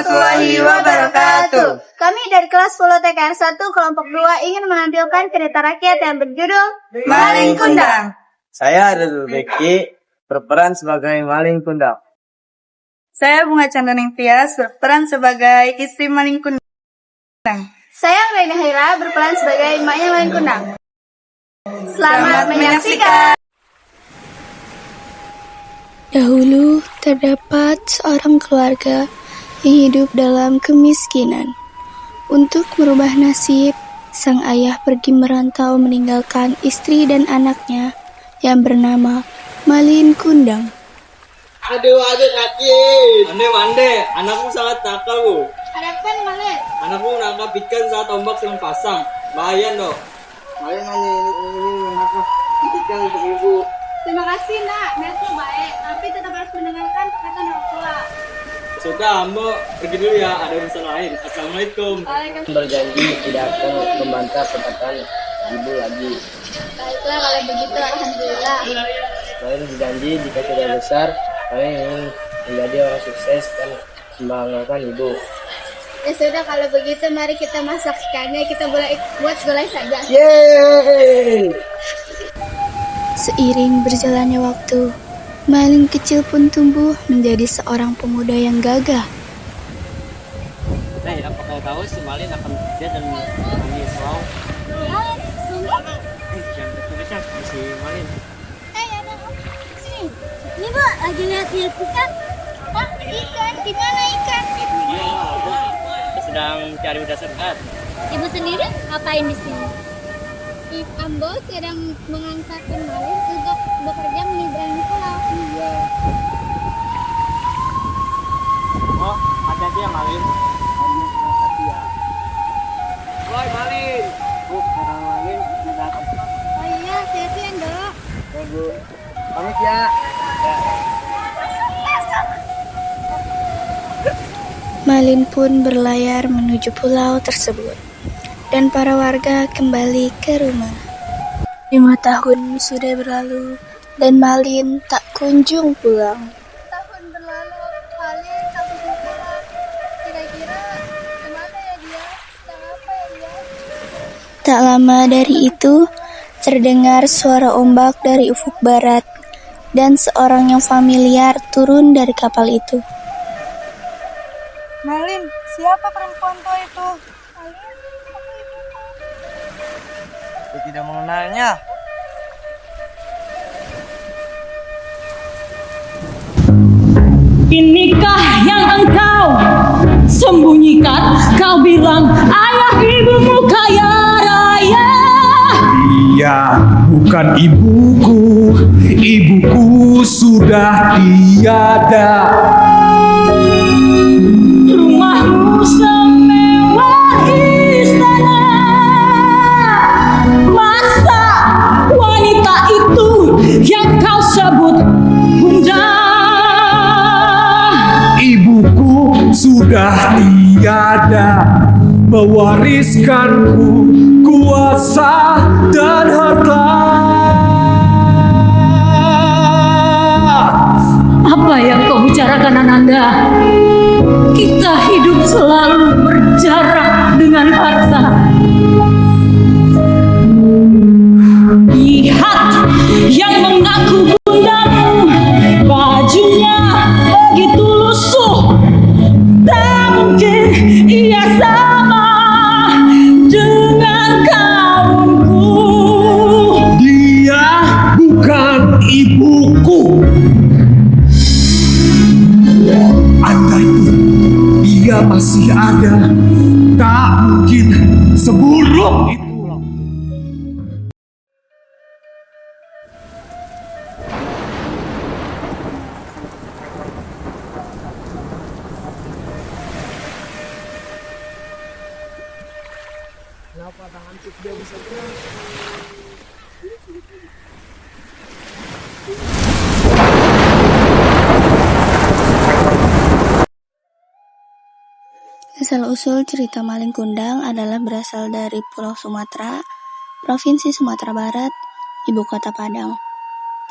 warahmatullahi wabarakatuh. Kami dari kelas 10 TKR 1 kelompok 2 ingin menampilkan cerita rakyat yang berjudul Maling Kundang. Saya Ridul Beki berperan sebagai Maling Kundang. Saya Bunga Candaning Tias berperan sebagai istri Maling Kundang. Saya Raina Haira berperan sebagai emaknya Maling Kundang. Selamat menyaksikan. Dahulu terdapat seorang keluarga yang hidup dalam kemiskinan. Untuk merubah nasib, sang ayah pergi merantau meninggalkan istri dan anaknya yang bernama Maling Kundang. Aduh kaki. Mande, anakmu sangat nakal, Bu. Ada apa nih Malin? Anakmu menangkap ikan saat ombak sedang pasang. Bahaya, dong. Malin hanya ini menangkap ikan untuk ibu. Terima kasih nak, niatnya baik, tapi tetap harus mendengarkan perkataan orang tua. Sudah, Mbok pergi dulu ya, ada urusan lain. Assalamualaikum. Berjanji tidak akan membantah perkataan ibu lagi. Baiklah kalau begitu, alhamdulillah. Kalian berjanji jika sudah besar, kalian ingin menjadi orang sukses dan membanggakan ibu. Ya sudah kalau begitu, mari kita masak ikannya, kita buat gulai saja. Yeay! Seiring berjalannya waktu, Maling kecil pun tumbuh menjadi seorang pemuda yang gagah. Apa kau tahu si Malin akan bekerja dan menangis wow? Jangan tertulisnya si Malin. Sini, ini Bu, lagi lihat-lihat ikan. Hah? Ikan? Di mana ikan? Iya, sedang cari udang segar. Ibu sendiri ngapain di sini? Ambo sedang mengantarkan Malin untuk bekerja menyeberangi pulau. Iya. Oh, hati-hati ya Malin. Hati-hati ya. Woi Malin. Bu, sekarang Malin datang. Oh iya, hati-hati ya Dok. Ya Bu. Pamit ya. Malin pun berlayar menuju pulau tersebut, dan para warga kembali ke rumah. 5 tahun sudah berlalu, dan Malin tak kunjung pulang. Tahun berlalu, Malin tak kunjung pulang. Kira-kira kemana ya dia? Sedang apa ya dia? Tak lama dari itu, terdengar suara ombak dari ufuk barat, dan seorang yang familiar turun dari kapal itu. Malin, siapa perempuan tua itu? Aku tidak mengenalnya. Inikah yang engkau sembunyikan? Kau bilang ayah ibumu kaya raya. Dia bukan ibuku, ibuku sudah tiada. Rumahmu semewah istana. Masa wanita itu yang kau sebut bunda? Ibuku sudah tiada, mewariskanku kuasa dan harta. Apa yang kau bicarakan Ananda? Kita hidup selalu berjarak dengan harta. Lihat yang mengaku bundamu, bajunya begitu lusuh. Tak mungkin ia sama dengan kaumku. Dia bukan ibuku. Andai dia masih ada, tak mungkin seburuk itu. Kenapa tanganku tidak bisa gerak? Asal-usul cerita Maling Kundang adalah berasal dari Pulau Sumatera, Provinsi Sumatera Barat, Ibu Kota Padang,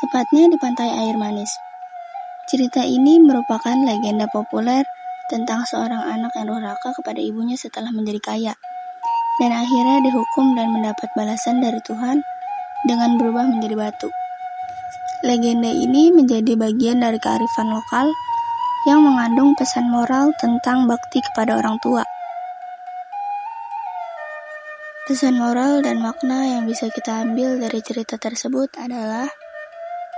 tepatnya di Pantai Air Manis. Cerita ini merupakan legenda populer tentang seorang anak yang durhaka kepada ibunya setelah menjadi kaya, dan akhirnya dihukum dan mendapat balasan dari Tuhan dengan berubah menjadi batu. Legenda ini menjadi bagian dari kearifan lokal yang mengandung pesan moral tentang bakti kepada orang tua. Pesan moral dan makna yang bisa kita ambil dari cerita tersebut adalah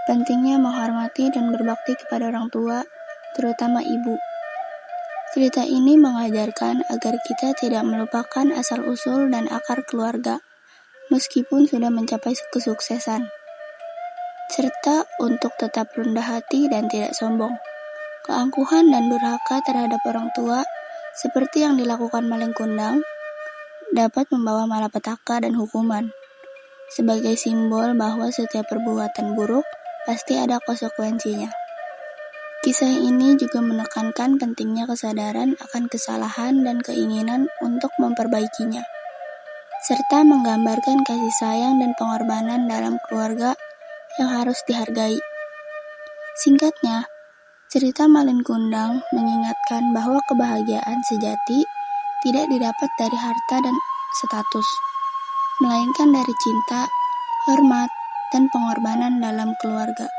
pentingnya menghormati dan berbakti kepada orang tua, terutama ibu. Cerita ini mengajarkan agar kita tidak melupakan asal-usul dan akar keluarga, meskipun sudah mencapai kesuksesan, serta untuk tetap rendah hati dan tidak sombong. Keangkuhan dan durhaka terhadap orang tua, seperti yang dilakukan maling kundang, dapat membawa malapetaka dan hukuman, sebagai simbol bahwa setiap perbuatan buruk pasti ada konsekuensinya. Kisah ini juga menekankan pentingnya kesadaran akan kesalahan dan keinginan untuk memperbaikinya, serta menggambarkan kasih sayang dan pengorbanan dalam keluarga yang harus dihargai. Singkatnya, cerita Malin Kundang mengingatkan bahwa kebahagiaan sejati tidak didapat dari harta dan status, melainkan dari cinta, hormat, dan pengorbanan dalam keluarga.